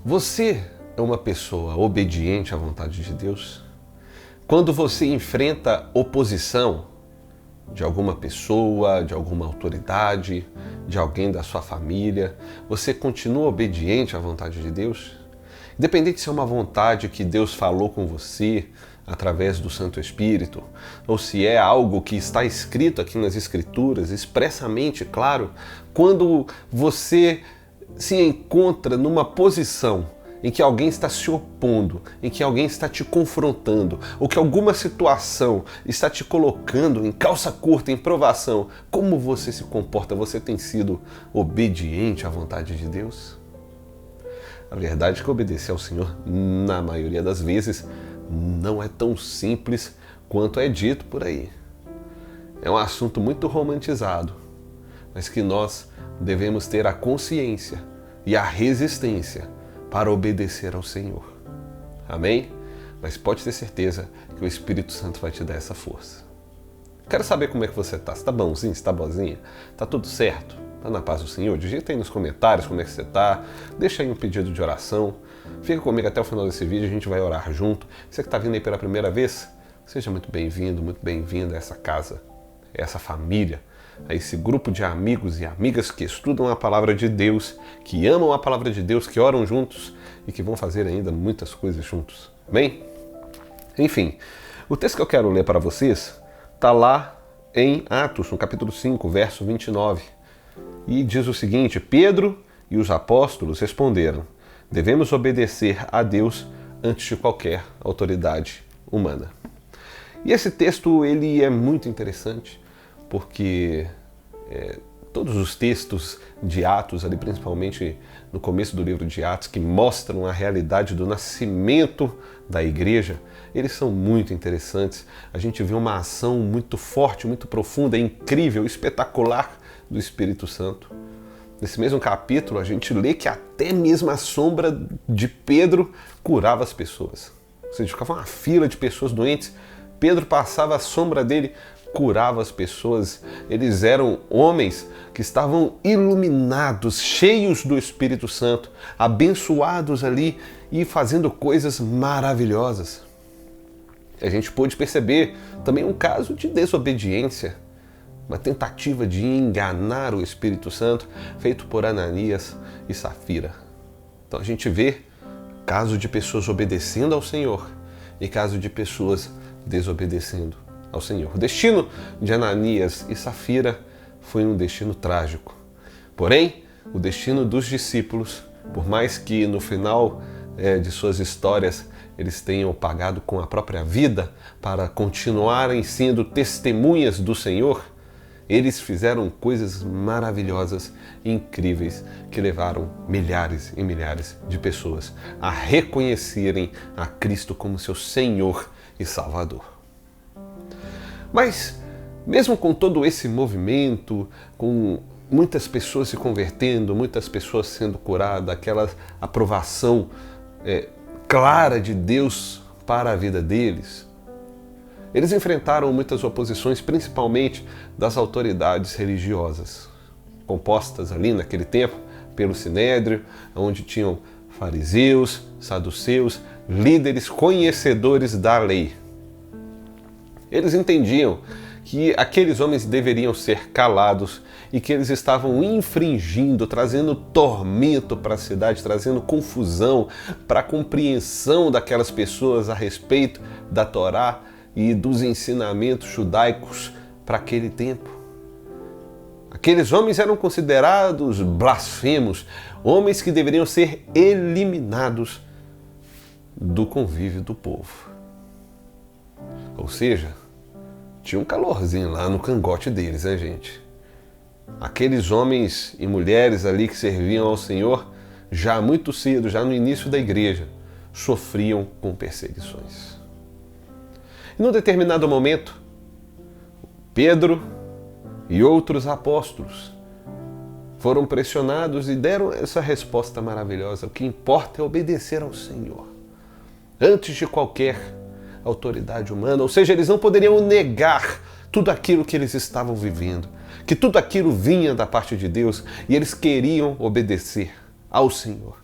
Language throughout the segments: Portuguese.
Você é uma pessoa obediente à vontade de Deus? Quando você enfrenta oposição de alguma pessoa, de alguma autoridade, de alguém da sua família, você continua obediente à vontade de Deus? Independente se é uma vontade que Deus falou com você através do Santo Espírito, ou se é algo que está escrito aqui nas Escrituras, expressamente, claro, quando você se encontra numa posição em que alguém está se opondo, em que alguém está te confrontando, ou que alguma situação está te colocando em calça curta, em provação, como você se comporta? Você tem sido obediente à vontade de Deus? A verdade é que obedecer ao Senhor, na maioria das vezes, não é tão simples quanto é dito por aí. É um assunto muito romantizado, mas que nós devemos ter a consciência e a resistência para obedecer ao Senhor. Amém? Mas pode ter certeza que o Espírito Santo vai te dar essa força. Quero saber como é que você está. Você está bonzinho? Você está boazinha? Está tudo certo? Está na paz do Senhor? Digita aí nos comentários como é que você está. Deixa aí um pedido de oração. Fica comigo até o final desse vídeo, a gente vai orar junto. Você que está vindo aí pela primeira vez, seja muito bem-vindo, muito bem-vinda a essa casa, a essa família, a esse grupo de amigos e amigas que estudam a palavra de Deus, que amam a palavra de Deus, que oram juntos e que vão fazer ainda muitas coisas juntos. Amém? Enfim, o texto que eu quero ler para vocês está lá em Atos, no capítulo 5, verso 29. E diz o seguinte: Pedro e os apóstolos responderam: devemos obedecer a Deus antes de qualquer autoridade humana. E esse texto ele é muito interessante, porque todos os textos de Atos, ali principalmente no começo do livro de Atos, que mostram a realidade do nascimento da igreja, eles são muito interessantes. A gente vê uma ação muito forte, muito profunda, incrível, espetacular do Espírito Santo. Nesse mesmo capítulo, a gente lê que até mesmo a sombra de Pedro curava as pessoas. Ou seja, ficava uma fila de pessoas doentes, Pedro passava a sombra dele, curava as pessoas. Eles eram homens que estavam iluminados, cheios do Espírito Santo, abençoados ali e fazendo coisas maravilhosas. A gente pôde perceber também um caso de desobediência, uma tentativa de enganar o Espírito Santo, feito por Ananias e Safira. Então a gente vê caso de pessoas obedecendo ao Senhor e caso de pessoas desobedecendo ao Senhor. O destino de Ananias e Safira foi um destino trágico. Porém, o destino dos discípulos, por mais que no final de suas histórias eles tenham pagado com a própria vida para continuarem sendo testemunhas do Senhor, eles fizeram coisas maravilhosas e incríveis que levaram milhares e milhares de pessoas a reconhecerem a Cristo como seu Senhor e Salvador. Mas, mesmo com todo esse movimento, com muitas pessoas se convertendo, muitas pessoas sendo curadas, aquela aprovação clara de Deus para a vida deles, eles enfrentaram muitas oposições, principalmente das autoridades religiosas, compostas ali naquele tempo pelo Sinédrio, onde tinham fariseus, saduceus, líderes conhecedores da lei. Eles entendiam que aqueles homens deveriam ser calados e que eles estavam infringindo, trazendo tormento para a cidade, trazendo confusão para a compreensão daquelas pessoas a respeito da Torá e dos ensinamentos judaicos para aquele tempo. Aqueles homens eram considerados blasfemos, homens que deveriam ser eliminados do convívio do povo. Ou seja, tinha um calorzinho lá no cangote deles, né, gente? Aqueles homens e mulheres ali que serviam ao Senhor, já muito cedo, já no início da igreja, sofriam com perseguições. E num determinado momento, Pedro e outros apóstolos foram pressionados e deram essa resposta maravilhosa: o que importa é obedecer ao Senhor, antes de qualquer autoridade humana. Ou seja, eles não poderiam negar tudo aquilo que eles estavam vivendo, que tudo aquilo vinha da parte de Deus e eles queriam obedecer ao Senhor.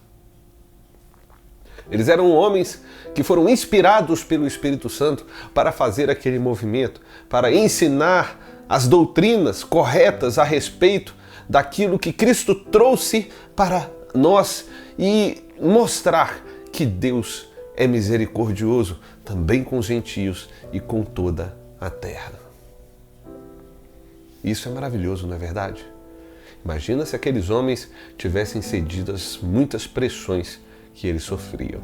Eles eram homens que foram inspirados pelo Espírito Santo para fazer aquele movimento, para ensinar as doutrinas corretas a respeito daquilo que Cristo trouxe para nós e mostrar que Deus é misericordioso também com os gentios e com toda a terra. Isso é maravilhoso, não é verdade? Imagina se aqueles homens tivessem cedido às muitas pressões que eles sofriam.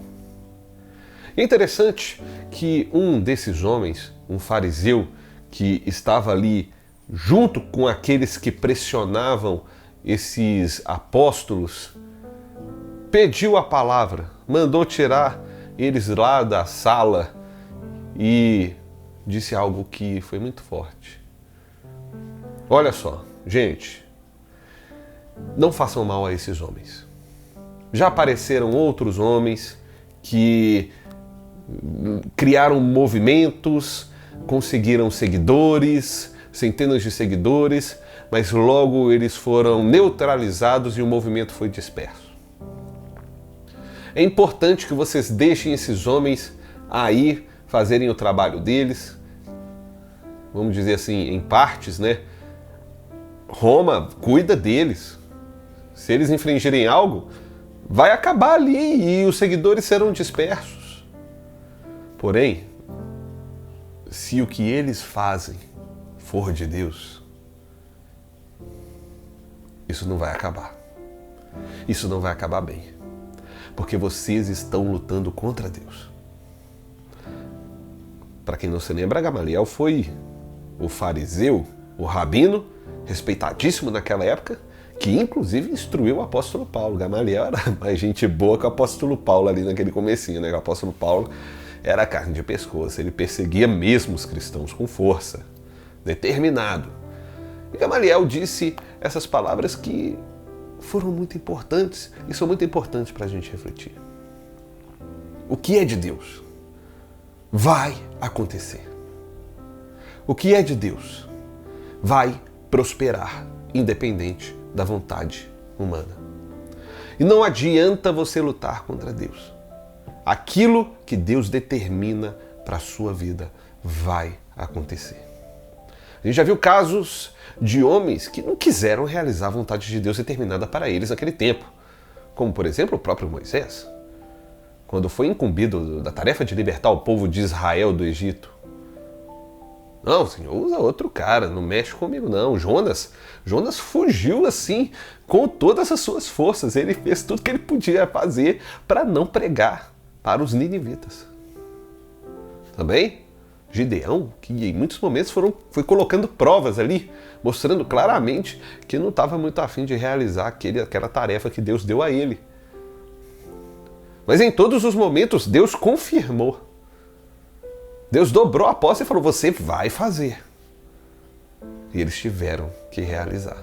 É interessante que um desses homens, um fariseu que estava ali junto com aqueles que pressionavam esses apóstolos, pediu a palavra, mandou tirar eles lá da sala e disse algo que foi muito forte. Olha só, gente, não façam mal a esses homens. Já apareceram outros homens que criaram movimentos, conseguiram seguidores, centenas de seguidores, mas logo eles foram neutralizados e o movimento foi disperso. É importante que vocês deixem esses homens aí fazerem o trabalho deles, vamos dizer assim, em partes, né? Roma cuida deles. Se eles infringirem algo, vai acabar ali e os seguidores serão dispersos. Porém, se o que eles fazem for de Deus, isso não vai acabar. Isso não vai acabar bem. Porque vocês estão lutando contra Deus. Para quem não se lembra, Gamaliel foi o fariseu, o rabino, respeitadíssimo naquela época, que inclusive instruiu o apóstolo Paulo. Gamaliel era mais gente boa que o apóstolo Paulo ali naquele comecinho, né? O apóstolo Paulo era carne de pescoço, ele perseguia mesmo os cristãos com força, determinado. E Gamaliel disse essas palavras que foram muito importantes e são muito importantes para a gente refletir. O que é de Deus vai acontecer. O que é de Deus vai prosperar, independente da vontade humana. E não adianta você lutar contra Deus. Aquilo que Deus determina para a sua vida vai acontecer. A gente já viu casos de homens que não quiseram realizar a vontade de Deus determinada para eles naquele tempo. Como, por exemplo, o próprio Moisés, quando foi incumbido da tarefa de libertar o povo de Israel do Egito. Não, Senhor, usa outro cara, não mexe comigo não. Jonas fugiu assim, com todas as suas forças. Ele fez tudo que ele podia fazer para não pregar para os ninivitas. Também Gideão, que em muitos momentos foi colocando provas ali, mostrando claramente que não estava muito afim de realizar aquela tarefa que Deus deu a ele. Mas em todos os momentos, Deus confirmou. Deus dobrou a aposta e falou, você vai fazer. E eles tiveram que realizar.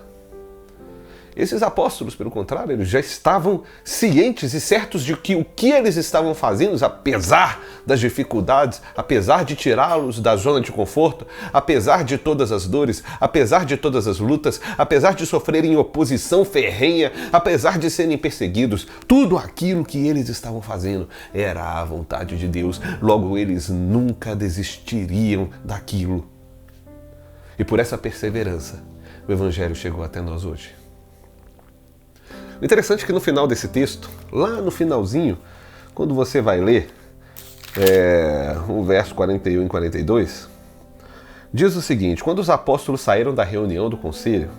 Esses apóstolos, pelo contrário, eles já estavam cientes e certos de que o que eles estavam fazendo, apesar das dificuldades, apesar de tirá-los da zona de conforto, apesar de todas as dores, apesar de todas as lutas, apesar de sofrerem oposição ferrenha, apesar de serem perseguidos, tudo aquilo que eles estavam fazendo era a vontade de Deus. Logo, eles nunca desistiriam daquilo. E por essa perseverança, o Evangelho chegou até nós hoje. O interessante é que no final desse texto, lá no finalzinho, quando você vai ler o verso 41 e 42, diz o seguinte: quando os apóstolos saíram da reunião do conselho,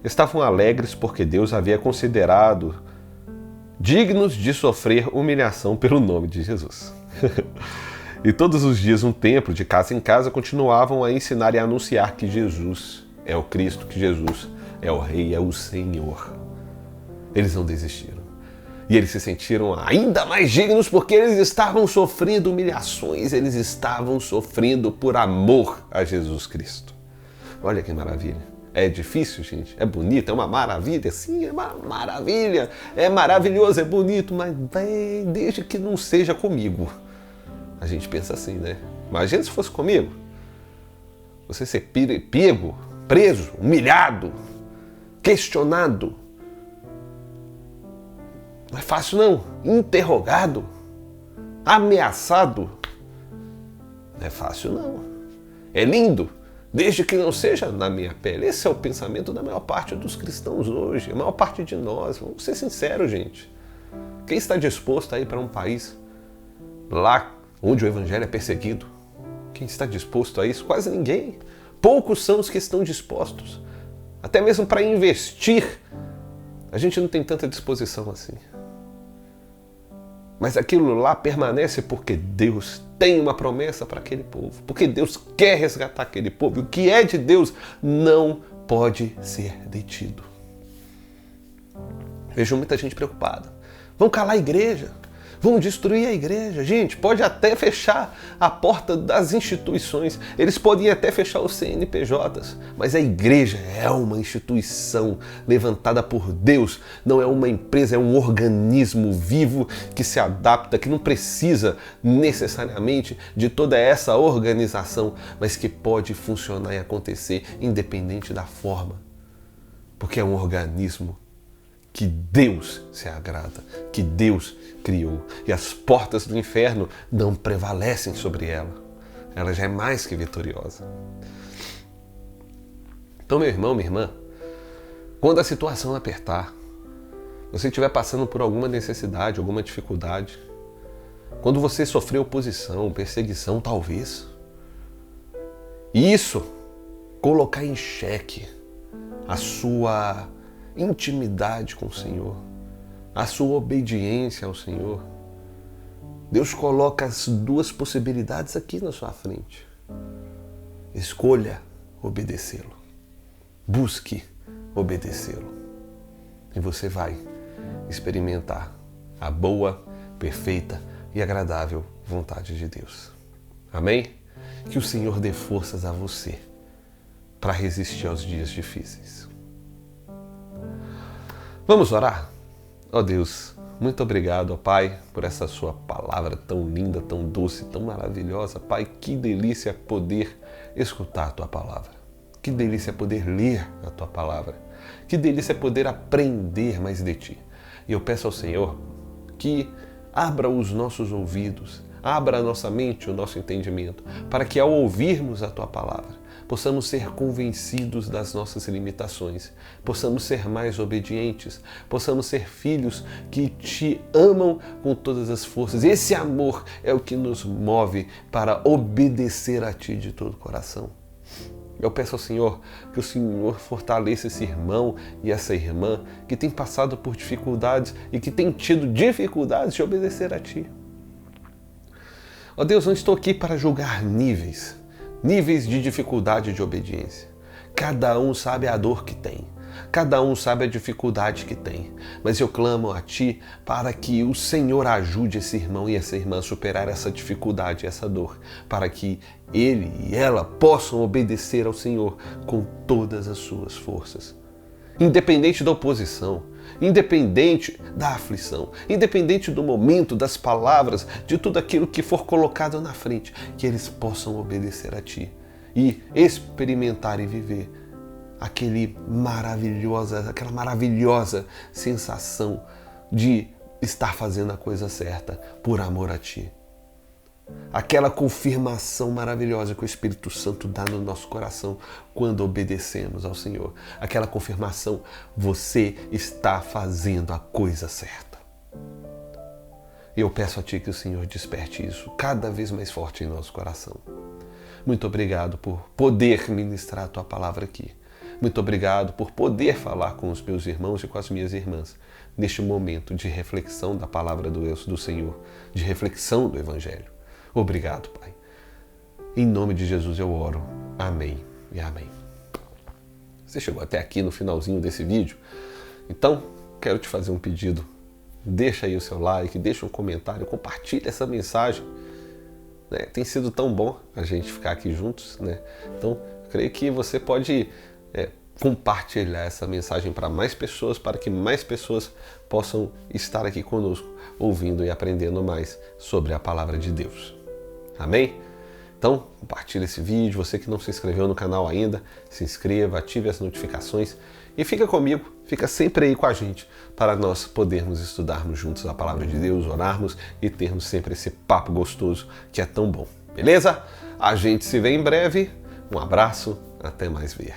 estavam alegres porque Deus havia considerado dignos de sofrer humilhação pelo nome de Jesus. E todos os dias, um templo, de casa em casa, continuavam a ensinar e a anunciar que Jesus é o Cristo, que Jesus é o Rei, é o Senhor. Eles não desistiram. E eles se sentiram ainda mais dignos porque eles estavam sofrendo humilhações, eles estavam sofrendo por amor a Jesus Cristo. Olha que maravilha. É difícil, gente? É bonito? É uma maravilha? Sim, é uma maravilha. É maravilhoso, é bonito, mas desde que não seja comigo. A gente pensa assim, né? Imagina se fosse comigo. Você ser pego, preso, humilhado, questionado. Não é fácil não, interrogado. ameaçado. Não é fácil, não. É lindo, desde que não seja na minha pele. Esse é o pensamento da maior parte dos cristãos hoje, a maior parte de nós. Vamos ser sinceros, gente. Quem está disposto a ir para um país lá onde o evangelho é perseguido? Quem está disposto a isso? Quase ninguém. Poucos são os que estão dispostos. Até mesmo para investir, a gente não tem tanta disposição assim. Mas aquilo lá permanece porque Deus tem uma promessa para aquele povo. Porque Deus quer resgatar aquele povo. E o que é de Deus não pode ser detido. Vejo muita gente preocupada. Vão calar a igreja. Vão destruir a igreja. Gente, pode até fechar a porta das instituições. Eles podem até fechar os CNPJs. Mas a igreja é uma instituição levantada por Deus. Não é uma empresa, é um organismo vivo que se adapta, que não precisa necessariamente de toda essa organização, mas que pode funcionar e acontecer independente da forma. Porque é um organismo que Deus se agrada, que Deus criou. E as portas do inferno não prevalecem sobre ela. Ela já é mais que vitoriosa. Então, meu irmão, minha irmã, quando a situação apertar, você estiver passando por alguma necessidade, alguma dificuldade, quando você sofrer oposição, perseguição, talvez, isso colocar em xeque a sua intimidade com o Senhor, a sua obediência ao Senhor. Deus coloca as duas possibilidades aqui na sua frente. Escolha obedecê-lo. Busque obedecê-lo. E você vai experimentar a boa, perfeita e agradável vontade de Deus. Amém? Que o Senhor dê forças a você para resistir aos dias difíceis. Vamos orar? Ó Deus, muito obrigado, ó Pai, por essa sua palavra tão linda, tão doce, tão maravilhosa. Pai, que delícia poder escutar a tua palavra. Que delícia poder ler a tua palavra. Que delícia poder aprender mais de ti. E eu peço ao Senhor que abra os nossos ouvidos, abra a nossa mente, o nosso entendimento, para que ao ouvirmos a tua palavra, possamos ser convencidos das nossas limitações, possamos ser mais obedientes, possamos ser filhos que te amam com todas as forças. E esse amor é o que nos move para obedecer a ti de todo o coração. Eu peço ao Senhor que o Senhor fortaleça esse irmão e essa irmã que tem passado por dificuldades e que tem tido dificuldades de obedecer a ti. Ó Deus, não estou aqui para julgar níveis de dificuldade de obediência. Cada um sabe a dor que tem. Cada um sabe a dificuldade que tem. Mas eu clamo a Ti para que o Senhor ajude esse irmão e essa irmã a superar essa dificuldade, essa dor, para que ele e ela possam obedecer ao Senhor com todas as suas forças. Independente da oposição, independente da aflição, independente do momento, das palavras, de tudo aquilo que for colocado na frente, que eles possam obedecer a Ti e experimentar e viver aquela maravilhosa sensação de estar fazendo a coisa certa por amor a Ti. Aquela confirmação maravilhosa que o Espírito Santo dá no nosso coração quando obedecemos ao Senhor. Aquela confirmação, você está fazendo a coisa certa. E eu peço a Ti que o Senhor desperte isso cada vez mais forte em nosso coração. Muito obrigado por poder ministrar a Tua palavra aqui. Muito obrigado por poder falar com os meus irmãos e com as minhas irmãs neste momento de reflexão da palavra do Senhor, de reflexão do Evangelho. Obrigado, Pai. Em nome de Jesus eu oro. Amém e amém. Você chegou até aqui no finalzinho desse vídeo? Então, quero te fazer um pedido. Deixa aí o seu like, deixa um comentário, compartilha essa mensagem. Tem sido tão bom a gente ficar aqui juntos, né? Então, creio que você pode compartilhar essa mensagem para mais pessoas, para que mais pessoas possam estar aqui conosco, ouvindo e aprendendo mais sobre a palavra de Deus. Amém? Então, compartilhe esse vídeo. Você que não se inscreveu no canal ainda, se inscreva, ative as notificações E fica comigo, fica sempre aí com a gente, para nós podermos estudarmos juntos a palavra de Deus, orarmos e termos sempre esse papo gostoso que é tão bom. Beleza? A gente se vê em breve. Um abraço, até mais ver.